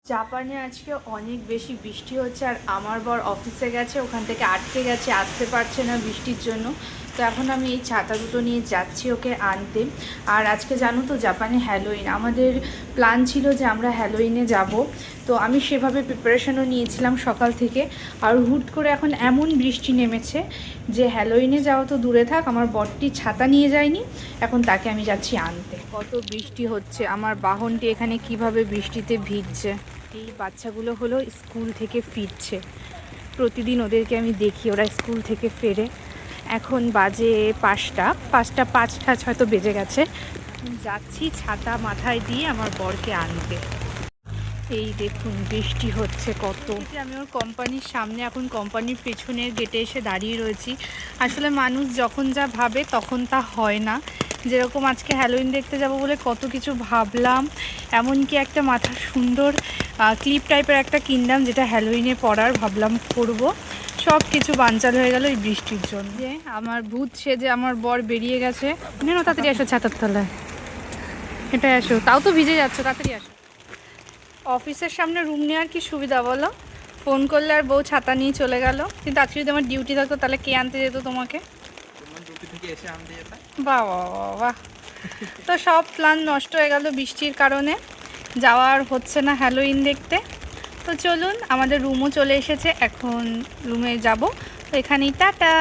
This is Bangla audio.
জাপানে আজকে অনেক বেশি বৃষ্টি হচ্ছে আর আমার বর অফিসে গেছে, ওখান থেকে আটকে গেছে, আসতে পারছে না বৃষ্টির জন্য। তো এখন আমি এই ছাতা দুটো নিয়ে যাচ্ছি ওকে আনতে। আর আজকে জানো তো জাপানে হ্যালোইন, আমাদের প্ল্যান ছিল যে আমরা হ্যালোইনে যাব। তো আমি সেভাবে প্রিপারেশনও নিয়েছিলাম সকাল থেকে। আর হুট করে এখন এমন বৃষ্টি নেমেছে যে হ্যালোইনে যাওয়া তো দূরে থাক, আমার বরটি ছাতা নিয়ে যায়নি, এখন তাকে আমি যাচ্ছি আনতে। কত বৃষ্টি হচ্ছে, আমার বাহনটি এখানে কিভাবে বৃষ্টিতে ভিজছে। এই বাচ্চাগুলো হলো স্কুল থেকে ফিরছে, প্রতিদিন ওদেরকে আমি দেখি ওরা স্কুল থেকে ফেরে। এখন বাজে 5টা হয়তো বেজে গেছে। যাচ্ছি ছাতা মাথায় দিয়ে আমার বরকে আনতে। এই দেখুন বৃষ্টি হচ্ছে কত। আমি ওর কোম্পানির সামনে, এখন কোম্পানির পেছনের গেটে এসে দাঁড়িয়ে রয়েছি। আসলে মানুষ যখন যা ভাবে তখন তা হয় না। যেরকম আজকে হ্যালোইন দেখতে যাব বলে কত কিছু ভাবলাম, এমনকি একটা মাথার সুন্দর ক্লিপ টাইপের একটা কিনলাম যেটা হ্যালোইনে পরার ভাবলাম করবো, সব কিছু বানচাল হয়ে গেল এই বৃষ্টির জন্য। যে আমার ভূত সেজে আমার বর বেরিয়ে গেছে। নেন তাড়াতাড়ি আসো ছাতার তলায়, এটা আসো, তাও তো ভিজে যাচ্ছে, তাড়াতাড়ি আসো। অফিসের সামনে রুম নেওয়ার কি সুবিধা বলো, ফোন করলে আর বউ ছাতা নিয়ে চলে গেল। কিন্তু আজকে যদি আমার ডিউটি থাকতো তাহলে কে আনতে যেত তোমাকে? বাহ বাহ বাহ। তো সব প্ল্যান নষ্ট হয়ে গেল বৃষ্টির কারণে, যাওয়ার হচ্ছে না হ্যালোইন দেখতে। তো চলুন, আমাদের রুমও চলে এসেছে, এখন রুমে যাব। তো এখানেই টাটা।